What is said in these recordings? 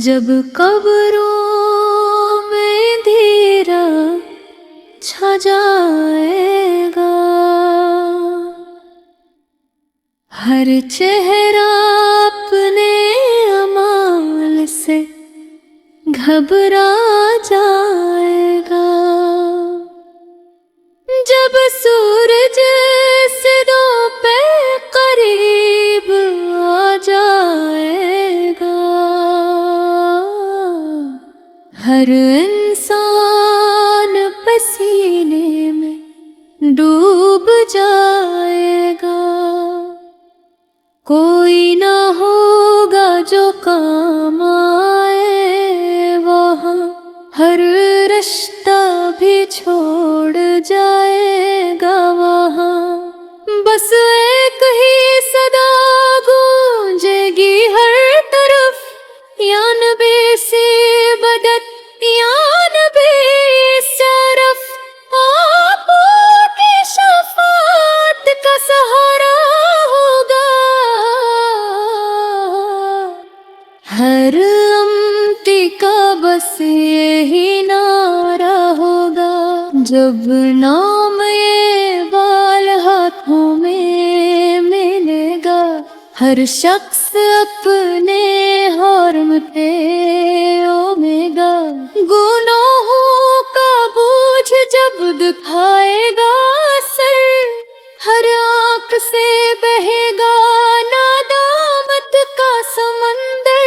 جب قبروں میں اندھیرا چھا جائے گا، ہر چہرہ اپنے اعمال سے گھبرا جائے گا، جب سورج سروں پہ قریب آ جائے گا، ہر انسان پسینے میں ڈوب جائے گا، کوئی نہ ہوگا جو کام آئے وہاں، ہر رشتہ بھی چھوڑ جائے گا وہاں، بس ایک ہی صدا گونجے گی ہر طرف، یا نبی سی بدت یا نبی شرف، آپ کی شفاعت کا سہارا ہوگا، ہر امتی کا بس یہی نعرہ ہوگا، جب نام یہ بال ہاتھوں میں ملے گا، ہر شخص اپنے حرم پہ اومے گا، گناہوں کا بوجھ جب دکھائے گا سر، ہر آنکھ سے بہے گا ندامت کا سمندر،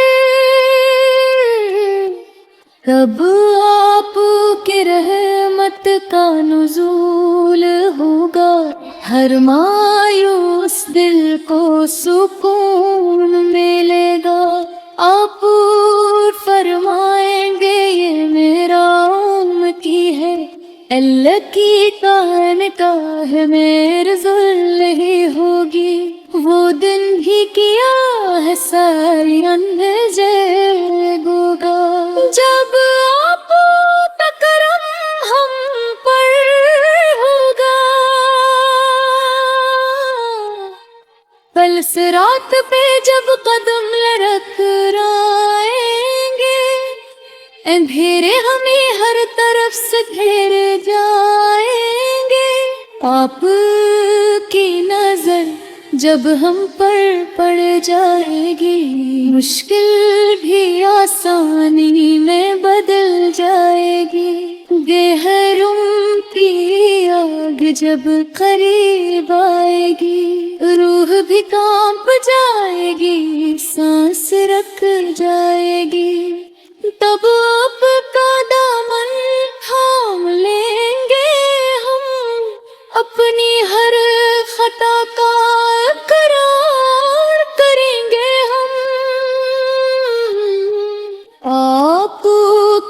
تب آپ کی رحمت کا نزول ہوگا، ہر مایوس دل کو سکون ملے گا، آپ فرمائیں گے یہ میرا امتی ہے، اللہ کی کاہ میرے ذل ہی ہوگی، وہ دن بھی کیا ہے ساری جگہ گا، جب آپ کا کرم ہم پر ہوگا، پل صراط پہ جب قدم رکھ رائیں گے، اندھیرے ہمیں ہر طرف سے گھیر جائیں گے، آپ کی نظر جب ہم پر پڑ جائے گی، مشکل بھی آسانی میں بدل جائے گی، گہروں کی آگ جب قریب آئے گی، روح بھی کانپ جائے گی، سانس رک جائے گی، تب آپ کا دامن تھام لیں گے ہم، اپنی ہر خطا کا اقرار کریں گے ہم، آپ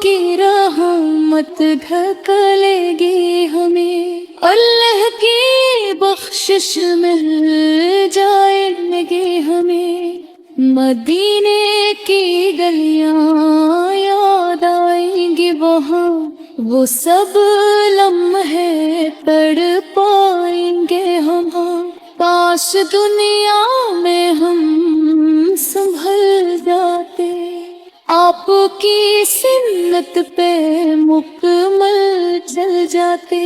کی رحمت ڈھک لے گی ہمیں، اللہ کی بخشش مل جائے گی ہمیں، مدینے کی گلیاں یاد آئیں گی وہاں، وہ سب لمحے تڑ پائیں گے ہم، کاش دنیا میں ہم سنبھل جاتے، آپ کی سنت پہ مکمل چل جاتے،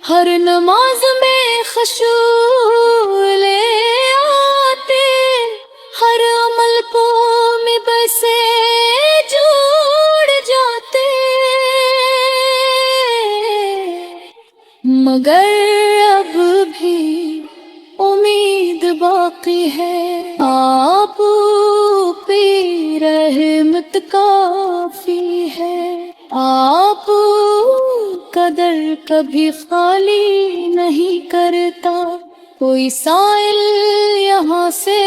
ہر نماز میں خشوع لے آتے، ہر عمل کو میں سے جوڑ جاتے، مگر اب بھی امید باقی ہے، آپ پہ رحمت کافی ہے، آپ کا در کبھی خالی نہیں کرتا، کوئی سائل یہاں سے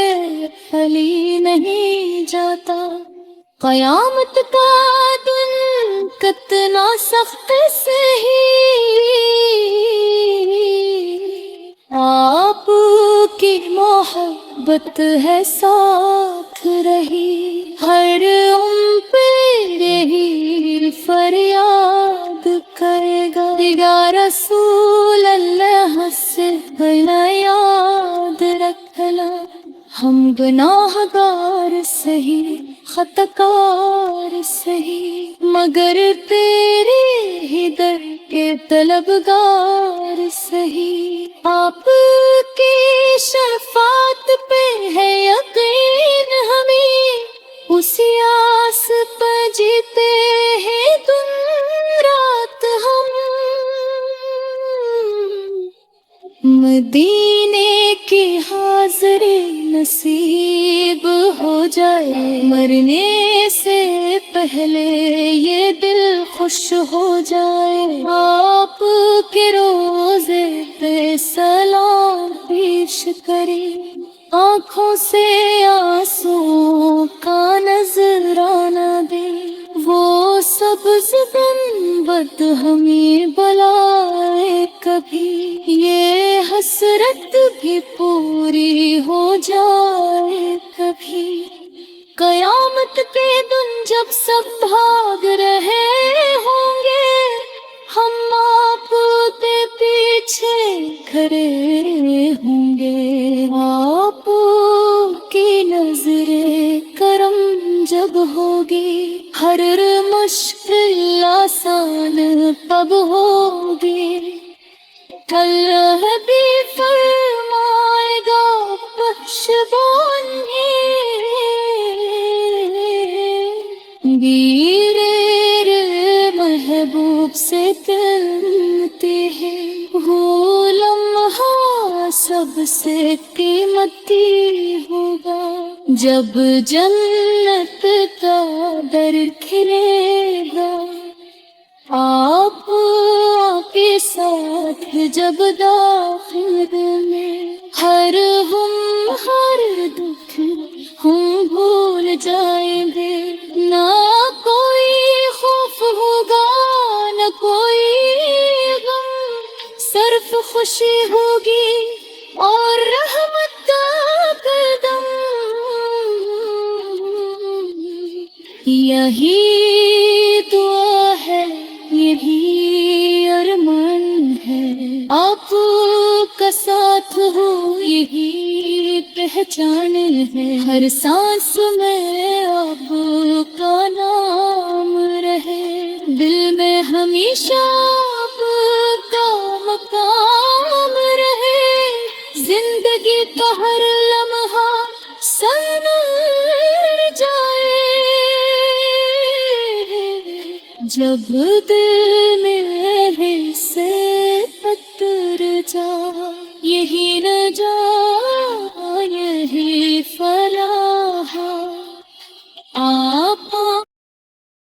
خالی نہیں جاتا، قیامت کا دن کتنا سخت سہی، آپ کی محبت ہے ساتھ رہی، ہر پہ یہی فریاد کرے گا، یا رسول اللہ سے بھلا یاد رکھنا، ہم گناہ گار سہی خطاکار سہی، مگر تیرے ہی در کے طلبگار سہی۔ آپ کی شفاعت پہ ہے یقین ہمیں، اسی آس پہ جیتے ہیں دن رات ہم۔ مدینے کی حاضری نصیب ہو جائے، مرنے سے پہلے یہ دل خوش ہو جائے۔ آپ کے روضے پہ سلام پیش کرے، آنکھوں سے آنسوں کا نذرانہ دے۔ وہ سبز گنبد ہمیں بلائے کبھی، یہ حسرت بھی پوری ہو جائے کبھی۔ قیامت کے دن جب سب بھاگ رہے ہوں گے، ہم آپ کے پیچھے کھڑے ہوں گے۔ آپ کی نظر کرم جب ہوگی، ہر مشکل آسان تب ہوگی۔ اللہ بھی فرمائے گا پشبان گیرے محبوب سے ملتے ہیں، وہ لمحہ سب سے قیمتی ہوگا، جب جنت کا در کھلے گا۔ آپ کے ساتھ جب داخل میں، ہر غم ہر دکھ ہم بھول جائیں گے۔ نہ کوئی خوف ہوگا نہ کوئی غم، صرف خوشی ہوگی اور رحمت کا قدم۔ یہی دعا ہے، یہی ارمان ہے، آپ کا ساتھ ہو یہی پہچان ہے۔ ہر سانس میں آپ کا نام رہے، دل میں ہمیشہ آپ کا مقام رہے، زندگی کا ہر لمحہ سنور جائے۔ جب دل